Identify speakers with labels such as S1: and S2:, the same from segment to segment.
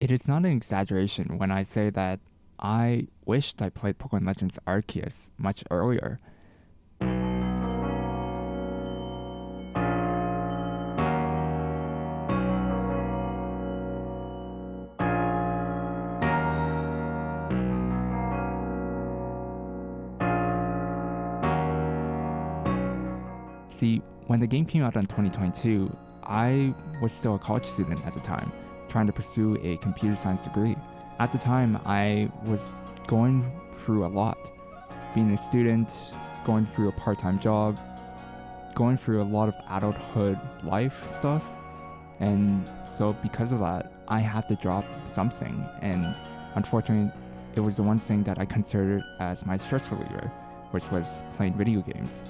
S1: It is not an exaggeration when I say that I wished I played Pokemon Legends Arceus much earlier. See, when the game came out in 2022, I was still a college student at the time, trying to pursue a computer science degree. At the time, I was going through a lot. Being a student, going through a part-time job, going through a lot of adulthood life stuff. And so because of that, I had to drop something. And unfortunately, it was the one thing that I considered as my stress reliever, which was playing video games.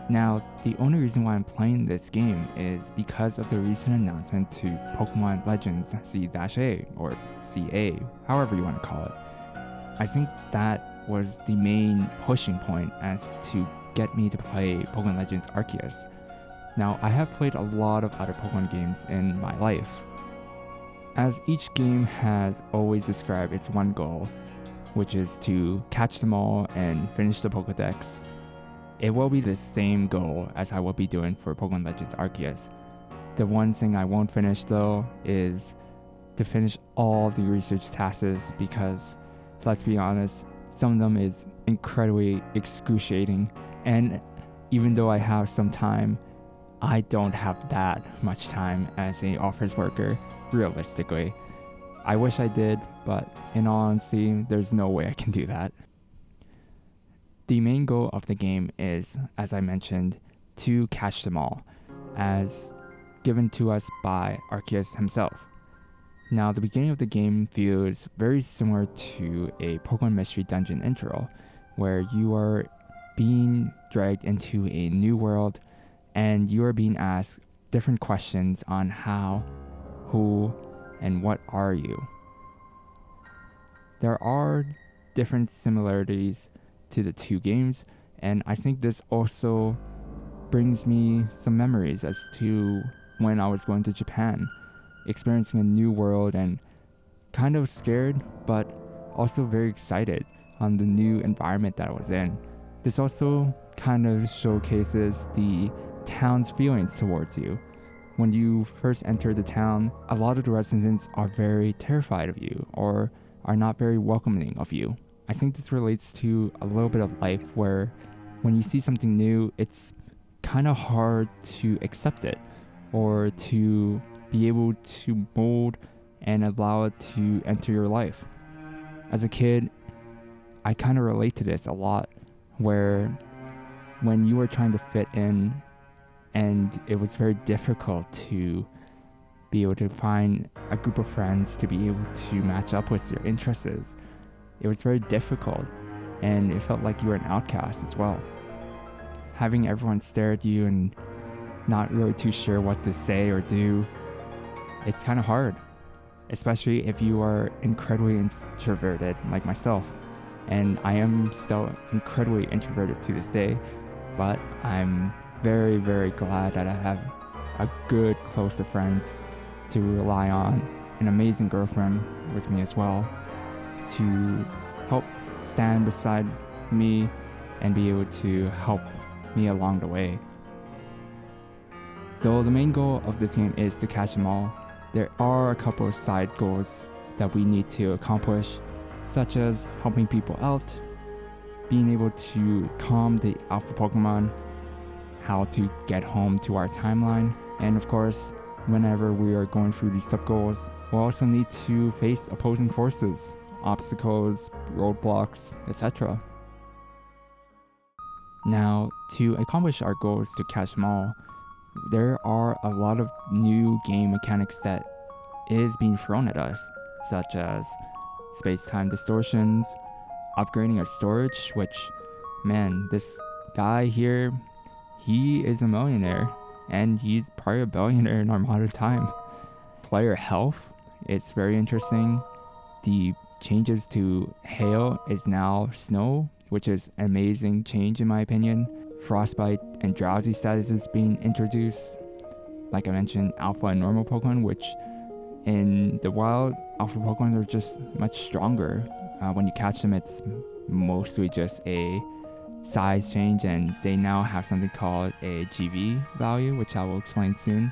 S1: Now, the only reason why I'm playing this game is because of the recent announcement to Pokémon Legends C-A, or CA, however you want to call it. I think that was the main pushing point as to get me to play Pokémon Legends Arceus. Now, I have played a lot of other Pokemon games in my life, as each game has always described its one goal, which is to catch them all and finish the Pokédex. It will be the same goal as I will be doing for Pokemon Legends Arceus. The one thing I won't finish though is to finish all the research tasks because, let's be honest, some of them is incredibly excruciating, and even though I have some time, I don't have that much time as an office worker, realistically. I wish I did, but in all honesty, there's no way I can do that. The main goal of the game is, as I mentioned, to catch them all, as given to us by Arceus himself. Now, the beginning of the game feels very similar to a Pokemon Mystery Dungeon intro, where you are being dragged into a new world and you are being asked different questions on how, who, and what are you. There are different similarities to the two games, and I think this also brings me some memories as to when I was going to Japan, experiencing a new world and kind of scared but also very excited on the new environment that I was in. This also kind of showcases the town's feelings towards you. When you first enter the town, a lot of the residents are very terrified of you or are not very welcoming of you. I think this relates to a little bit of life where when you see something new, it's kind of hard to accept it or to be able to mold and allow it to enter your life. As a kid, I kind of relate to this a lot, where when you were trying to fit in and it was very difficult to be able to find a group of friends to be able to match up with your interests. It was very difficult, and it felt like you were an outcast as well. Having everyone stare at you and not really too sure what to say or do, it's kind of hard, especially if you are incredibly introverted like myself. And I am still incredibly introverted to this day, but I'm very, very glad that I have a good close of friends to rely on, an amazing girlfriend with me as well, to help stand beside me and be able to help me along the way. Though the main goal of this game is to catch them all, there are a couple of side goals that we need to accomplish, such as helping people out, being able to calm the alpha Pokemon, how to get home to our timeline, and of course, whenever we are going through these sub-goals, we'll also need to face opposing forces, obstacles, roadblocks, etc. Now, to accomplish our goals to catch them all, there are a lot of new game mechanics that is being thrown at us, such as space-time distortions, upgrading our storage, which, man, this guy here, he is a millionaire, and he's probably a billionaire in our modern time. Player health is very interesting. The changes to hail is now snow, which is an amazing change in my opinion. Frostbite and drowsy status is being introduced. like I mentioned, alpha and normal Pokemon, which in the wild, alpha Pokemon are just much stronger. When you catch them, it's mostly just a size change, and they now have something called a GV value, which I will explain soon.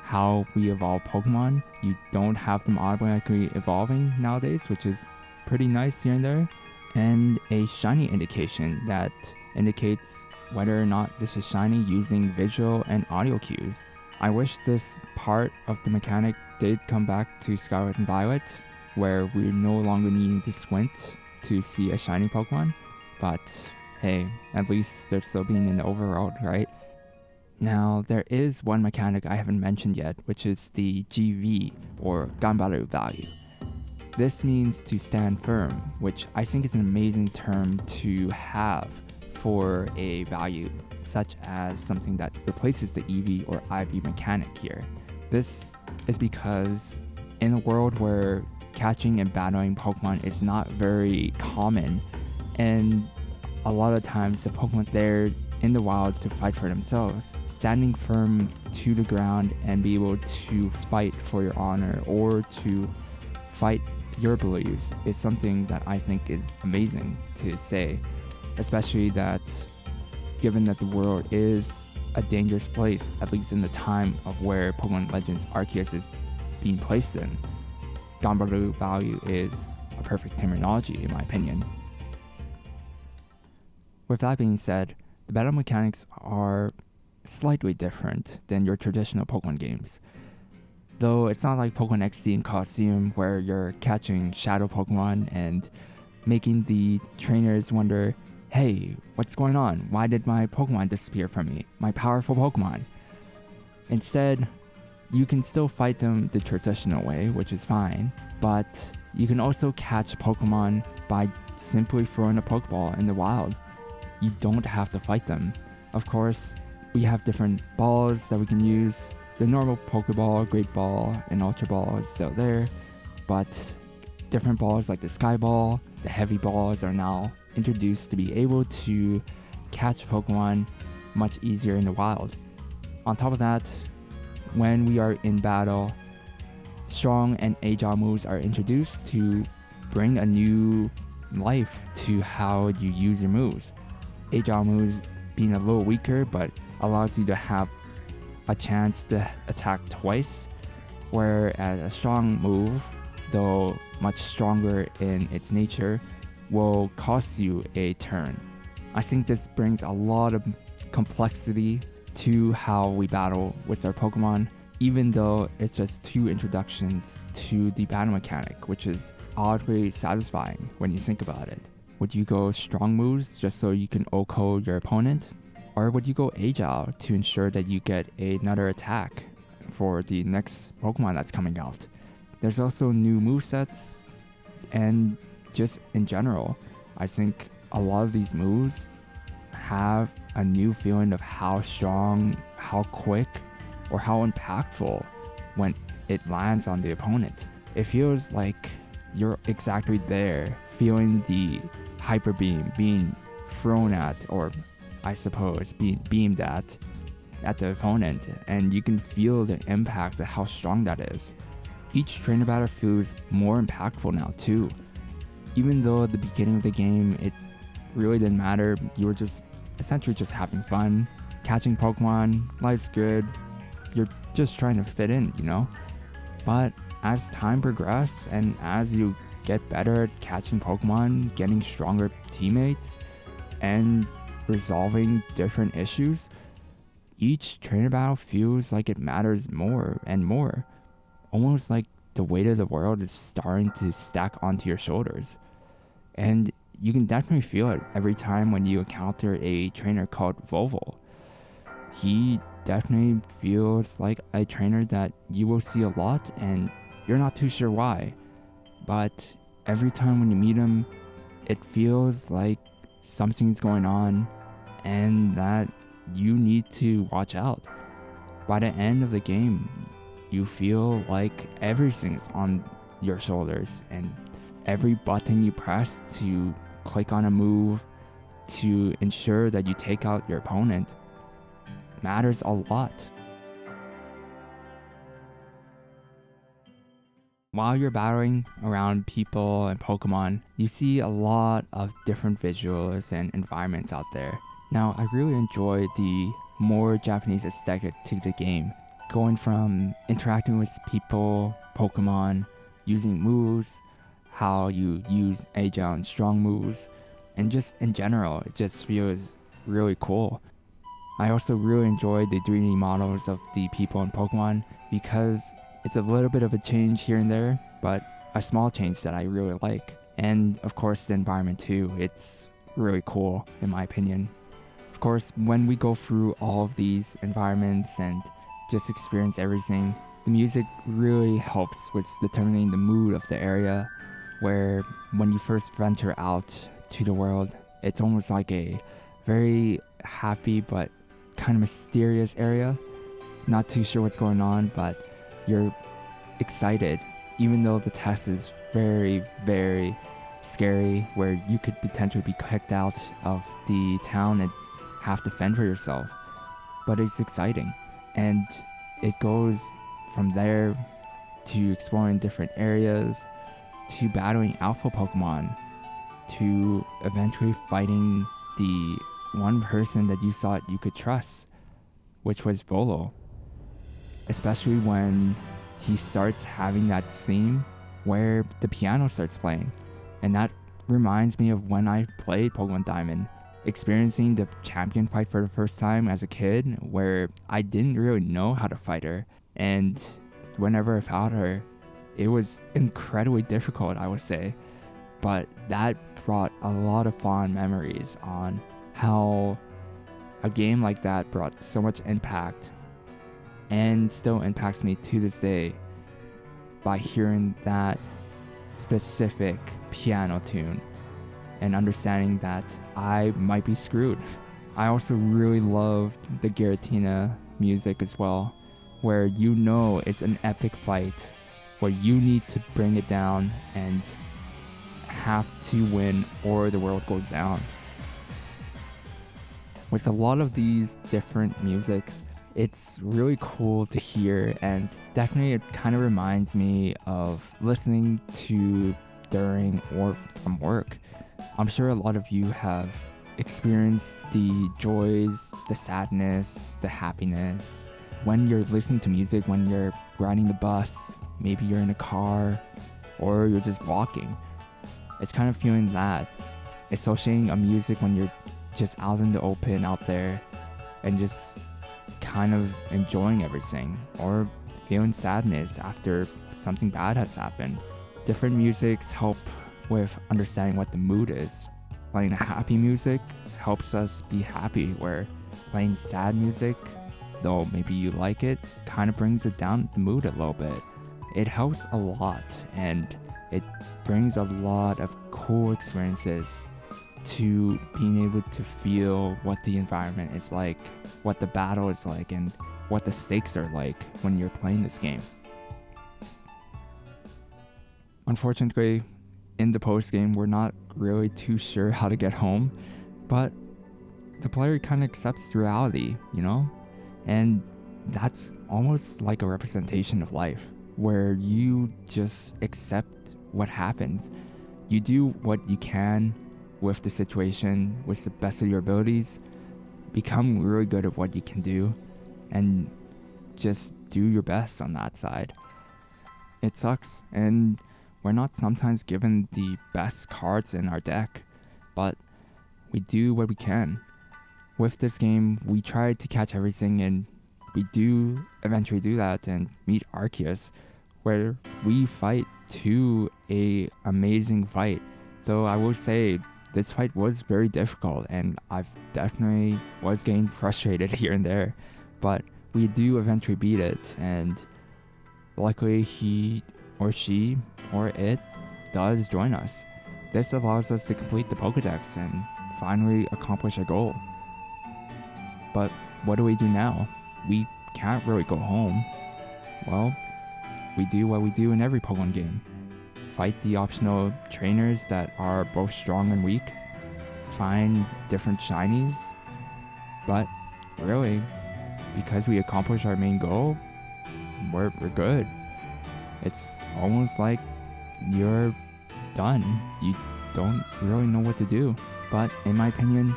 S1: How we evolve Pokemon, you don't have them automatically evolving nowadays, which is pretty nice here and there. And a shiny indication that indicates whether or not this is shiny using visual and audio cues. I wish this part of the mechanic did come back to Scarlet and Violet, where we're no longer needing to squint to see a shiny Pokemon, but hey, at least they're still being in the overworld, right? Now, there is one mechanic I haven't mentioned yet, which is the GV, or Ganbaru value. This means to stand firm, which I think is an amazing term to have for a value, such as something that replaces the EV or IV mechanic here. This is because in a world where catching and battling Pokemon is not very common, and a lot of times the Pokemon they're in the wild to fight for themselves, standing firm to the ground and be able to fight for your honor or to fight your beliefs is something that I think is amazing to say, especially that given that the world is a dangerous place, at least in the time of where Pokemon Legends Arceus is being placed in. Ganbaru value is a perfect terminology in my opinion. With that being said, the battle mechanics are slightly different than your traditional Pokemon games. Though it's not like Pokemon XD and Colosseum where you're catching shadow Pokemon and making the trainers wonder, hey, what's going on? Why did my Pokemon disappear from me? My powerful Pokemon. Instead, you can still fight them the traditional way, which is fine, but you can also catch Pokemon by simply throwing a Pokeball in the wild. You don't have to fight them. Of course, we have different balls that we can use. The normal Pokeball, Great Ball, and Ultra Ball is still there, but different balls like the Sky Ball, the Heavy Balls are now introduced to be able to catch Pokemon much easier in the wild. On top of that, when we are in battle, strong and agile moves are introduced to bring a new life to how you use your moves. Agile moves being a little weaker, but allows you to have a chance to attack twice, whereas a strong move, though much stronger in its nature, will cost you a turn. I think this brings a lot of complexity to how we battle with our Pokemon, even though it's just 2 introductions to the battle mechanic, which is oddly satisfying when you think about it. Would you go strong moves just so you can OHKO your opponent? Or would you go agile to ensure that you get another attack for the next Pokemon that's coming out? There's also new movesets, and just in general, I think a lot of these moves have a new feeling of how strong, how quick, or how impactful when it lands on the opponent. It feels like you're exactly there, feeling the Hyper Beam being thrown at, or I suppose being beamed at the opponent, and you can feel the impact of how strong that is. Each trainer battle feels more impactful now too. Even though at the beginning of the game it really didn't matter, you were just essentially just having fun, catching Pokemon, life's good, you're just trying to fit in, you know? But as time progresses and as you get better at catching Pokemon, getting stronger teammates, and resolving different issues, each trainer battle feels like it matters more and more. Almost like the weight of the world is starting to stack onto your shoulders. And you can definitely feel it every time when you encounter a trainer called Volvo. He definitely feels like a trainer that you will see a lot and you're not too sure why. But every time when you meet him, it feels like something's going on and that you need to watch out. By the end of the game, you feel like everything's on your shoulders, and every button you press to click on a move to ensure that you take out your opponent matters a lot. While you're battling around people and Pokemon, you see a lot of different visuals and environments out there. Now, I really enjoy the more Japanese aesthetic to the game, going from interacting with people, Pokemon, using moves, how you use agile and strong moves, and just in general, it just feels really cool. I also really enjoy the 3D models of the people in Pokemon because it's a little bit of a change here and there, but a small change that I really like. And of course, the environment too. It's really cool, in my opinion. Of course, when we go through all of these environments and just experience everything, the music really helps with determining the mood of the area, where when you first venture out to the world, it's almost like a very happy but kind of mysterious area. Not too sure what's going on, but you're excited, even though the test is very, very scary, where you could potentially be kicked out of the town and have to fend for yourself. But it's exciting, and it goes from there to exploring different areas, to battling alpha Pokemon, to eventually fighting the one person that you thought you could trust, which was Volo. Especially when he starts having that theme where the piano starts playing. And that reminds me of when I played Pokemon Diamond, experiencing the champion fight for the first time as a kid, where I didn't really know how to fight her. And whenever I fought her, it was incredibly difficult, I would say. But that brought a lot of fond memories on how a game like that brought so much impact and still impacts me to this day by hearing that specific piano tune and understanding that I might be screwed. I also really loved the Giratina music as well, where you know it's an epic fight where you need to bring it down and have to win or the world goes down. With a lot of these different musics, it's really cool to hear, and definitely it kind of reminds me of listening to during or from work. I'm sure a lot of you have experienced the joys, the sadness, the happiness when you're listening to music, when you're riding the bus, maybe you're in a car, or you're just walking. It's kind of feeling that, associating a music when you're just out in the open out there and just kind of enjoying everything, or feeling sadness after something bad has happened. Different musics help with understanding what the mood is. Playing happy music helps us be happy, where playing sad music, though maybe you like it, kind of brings it down the mood a little bit. It helps a lot, and it brings a lot of cool experiences to being able to feel what the environment is like, what the battle is like, and what the stakes are like when you're playing this game. Unfortunately, in the post game, we're not really too sure how to get home, but the player kind of accepts reality, you know? And that's almost like a representation of life, where you just accept what happens. You do what you can with the situation, with the best of your abilities, become really good at what you can do, and just do your best on that side. It sucks, and we're not sometimes given the best cards in our deck, but we do what we can. With this game, we try to catch everything, and we do eventually do that and meet Arceus, where we fight to a amazing fight. Though I will say, this fight was very difficult, and I've definitely was getting frustrated here and there, but we do eventually beat it, and luckily he or she or it does join us. This allows us to complete the Pokédex and finally accomplish our goal. But what do we do now? We can't really go home. Well, we do what we do in every Pokemon game. Fight the optional trainers that are both strong and weak. Find different shinies. But really, because we accomplished our main goal, we're good. It's almost like you're done. You don't really know what to do. But in my opinion,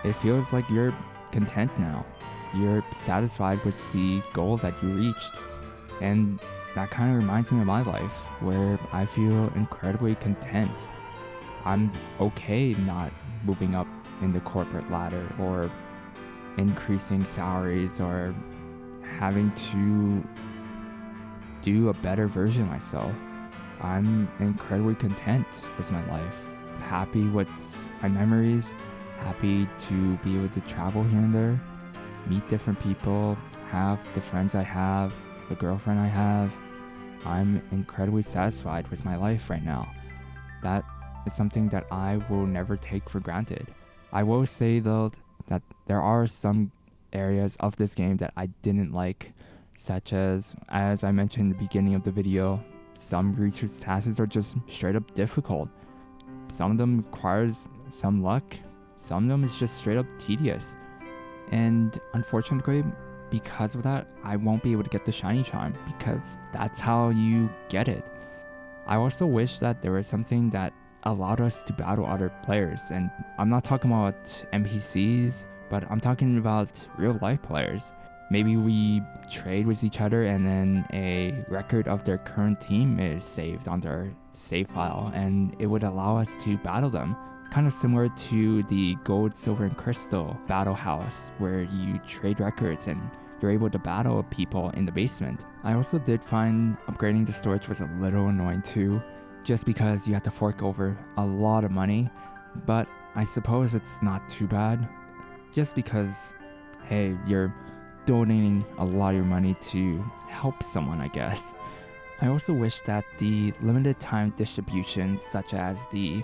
S1: it feels like you're content now. You're satisfied with the goal that you reached. And that kind of reminds me of my life, where I feel incredibly content. I'm okay not moving up in the corporate ladder or increasing salaries or having to do a better version of myself. I'm incredibly content with my life, happy with my memories, happy to be able to travel here and there, meet different people, have the friends I have, the girlfriend I have. I'm incredibly satisfied with my life right now. That is something that I will never take for granted. I will say though that there are some areas of this game that I didn't like, such as I mentioned in the beginning of the video, some research tasks are just straight up difficult. Some of them requires some luck, some of them is just straight up tedious. And unfortunately, because of that, I won't be able to get the shiny charm, because that's how you get it. I also wish that there was something that allowed us to battle other players, and I'm not talking about NPCs, but I'm talking about real life players. Maybe we trade with each other and then a record of their current team is saved on their save file, and it would allow us to battle them. Kind of similar to the gold, silver, and crystal battle house, where you trade records and you're able to battle people in the basement. I also did find upgrading the storage was a little annoying too, just because you have to fork over a lot of money, but I suppose it's not too bad, just because, hey, you're donating a lot of your money to help someone, I guess. I also wish that the limited time distributions, such as the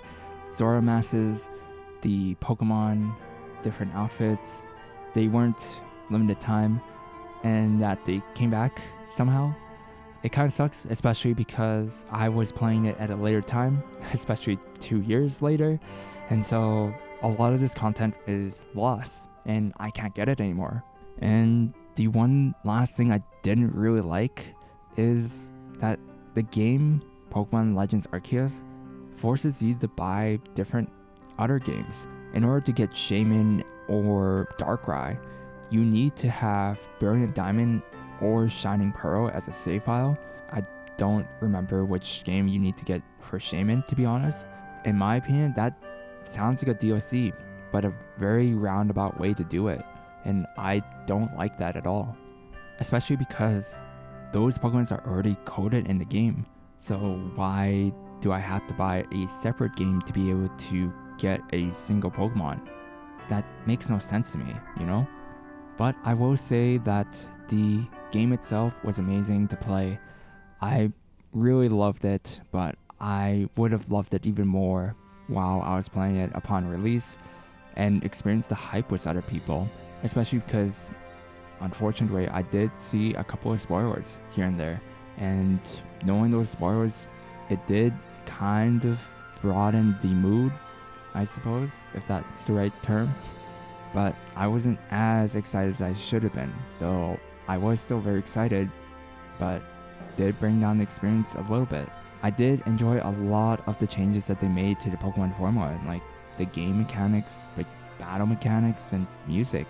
S1: Zora masses, the Pokemon, different outfits, they weren't limited time, and that they came back somehow. It kind of sucks, especially because I was playing it at a later time, especially 2 years later, and so a lot of this content is lost, and I can't get it anymore. And the one last thing I didn't really like is that the game Pokémon Legends Arceus forces you to buy different other games. In order to get Shaman or Darkrai, you need to have Brilliant Diamond or Shining Pearl as a save file. I don't remember which game you need to get for Shaman, to be honest. In my opinion, that sounds like a DLC, but a very roundabout way to do it, and I don't like that at all. Especially because those Pokemon are already coded in the game, so why do I have to buy a separate game to be able to get a single Pokemon? That makes no sense to me, you know? But I will say that the game itself was amazing to play. I really loved it, but I would have loved it even more while I was playing it upon release and experienced the hype with other people, especially because unfortunately I did see a couple of spoilers here and there, and knowing those spoilers, it did kind of broaden the mood, I suppose, if that's the right term. But I wasn't as excited as I should have been, though I was still very excited, but did bring down the experience a little bit. I did enjoy a lot of the changes that they made to the Pokemon formula, like the game mechanics, like battle mechanics, and music.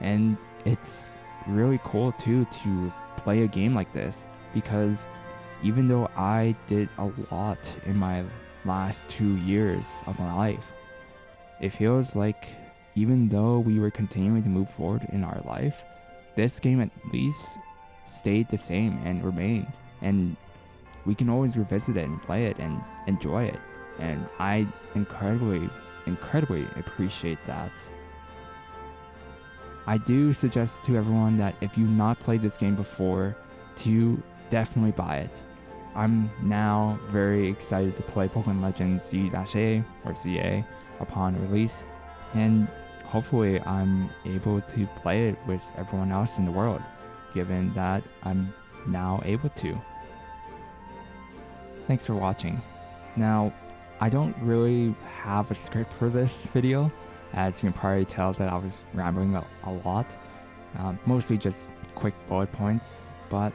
S1: And it's really cool too to play a game like this, because even though I did a lot in my last 2 years of my life, it feels like even though we were continuing to move forward in our life, this game at least stayed the same and remained, and we can always revisit it and play it and enjoy it, and I incredibly appreciate that. I do suggest to everyone that if you've not played this game before, to definitely buy it. I'm now very excited to play Pokémon Legends C-A or CA upon release, and hopefully I'm able to play it with everyone else in the world, given that I'm now able to. Thanks for watching. Now, I don't really have a script for this video, as you can probably tell that I was rambling a lot, mostly just quick bullet points, but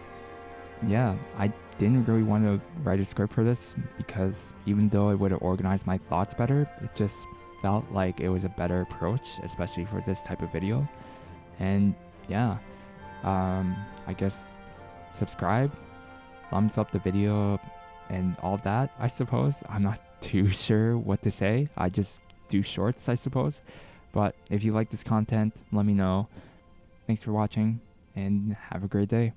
S1: yeah, I didn't really want to write a script for this because even though it would have organized my thoughts better, it just felt like it was a better approach, especially for this type of video. And yeah, I guess subscribe, thumbs up the video, and all that, I suppose. I'm not too sure what to say. I just do shorts, I suppose. But if you like this content, let me know. Thanks for watching, and have a great day.